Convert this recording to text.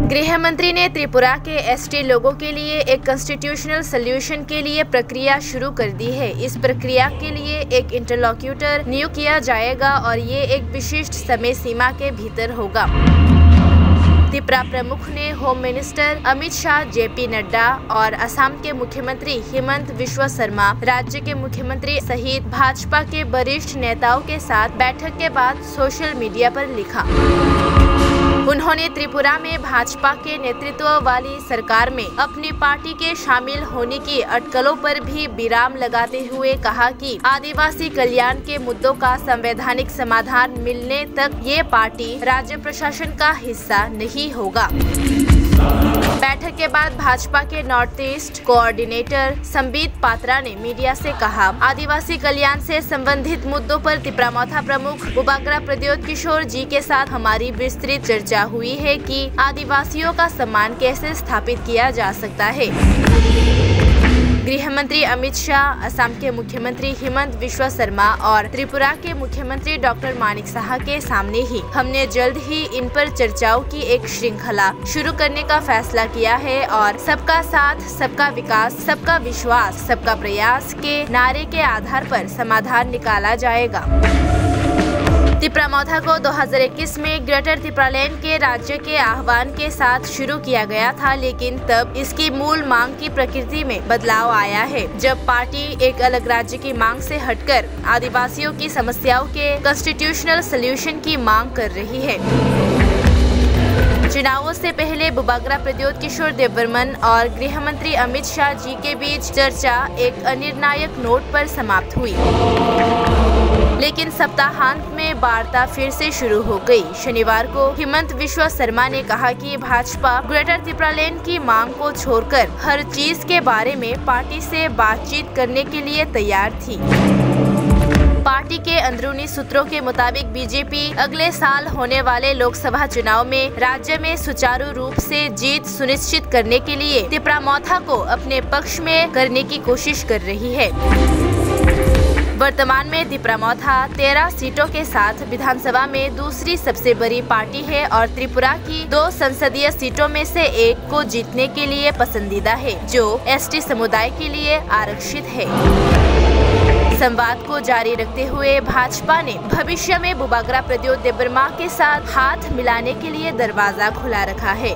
गृह मंत्री ने त्रिपुरा के एसटी लोगों के लिए एक कॉन्स्टिट्यूशनल सॉल्यूशन के लिए प्रक्रिया शुरू कर दी है। इस प्रक्रिया के लिए एक इंटरलॉक्यूटर नियुक्त किया जाएगा और ये एक विशिष्ट समय सीमा के भीतर होगा। त्रिपुरा प्रमुख ने home minister Amit Shah, JP Nadda और असम के मुख्यमंत्री हिमंत बिस्वा शर्मा, राज्य के मुख्यमंत्री सहित भाजपा के वरिष्ठ नेताओं के साथ बैठक के बाद सोशल मीडिया पर लिखा। उन्होंने त्रिपुरा में भाजपा के नेतृत्व वाली सरकार में अपनी पार्टी के शामिल होने की अटकलों पर भी विराम लगाते हुए कहा कि आदिवासी कल्याण के मुद्दों का संवैधानिक समाधान मिलने तक ये पार्टी राज्य प्रशासन का हिस्सा नहीं होगा। बैठक के बाद भाजपा के north east coordinator Sambit Patra ने मीडिया से कहा, आदिवासी कल्याण से संबंधित मुद्दों पर त्रिपुरा प्रमुख बुबागरा प्रद्योत किशोर जी के साथ हमारी विस्तृत चर्चा हुई है कि आदिवासियों का सम्मान कैसे स्थापित किया जा सकता है। गृह मंत्री अमित शाह, असम के मुख्यमंत्री हिमंत बिस्वा शर्मा और त्रिपुरा के मुख्यमंत्री डॉक्टर मानिक साह के सामने ही हमने जल्द ही इन पर चर्चाओं की एक श्रृंखला शुरू करने का फैसला किया है और सबका साथ, सबका विकास, सबका विश्वास, सबका प्रयास के नारे के आधार पर समाधान निकाला जाएगा। त्रिपुरा को 2021 में ग्रेटर त्रिपुरालैंड के राज्य के आह्वान के साथ शुरू किया गया था, लेकिन तब इसकी मूल मांग की प्रकृति में बदलाव आया है, जब पार्टी एक अलग राज्य की मांग से हटकर आदिवासियों की समस्याओं के कॉन्स्टिट्यूशनल सॉल्यूशन की मांग कर रही है। चुनावों से पहले बुबागरा प्रद्योत किशोर देबबर्मन और गृह मंत्री अमित शाह जी के बीच चर्चा एक अनिर्णायक नोट पर समाप्त हुई, लेकिन सप्ताहांत में वार्ता फिर से शुरू हो गई। शनिवार को हिमंत बिस्वा शर्मा ने कहा कि भाजपा ग्रेटर त्रिपुरालैंड की मांग को छोड़कर हर चीज के बारे में पार्टी से बातचीत करने के लिए तैयार थी। पार्टी के अंदरूनी सूत्रों के मुताबिक बीजेपी अगले साल होने वाले लोकसभा चुनाव में राज्य में सुचारू रूप से जीत सुनिश्चित करने के लिए त्रिपुरा को अपने पक्ष में करने की कोशिश कर रही है। वर्तमान में त्रिपुरा 13 सीटों के साथ विधानसभा में दूसरी सबसे बड़ी पार्टी है और त्रिपुरा की 2 संसदीय सीटों में से एक को जीतने के लिए पसंदीदा है, जो एसटी समुदाय के लिए आरक्षित है। संवाद को जारी रखते हुए भाजपा ने भविष्य में बुबागरा प्रद्योत देबबर्मा के साथ हाथ मिलाने के लिए दरवाजा खुला रखा है।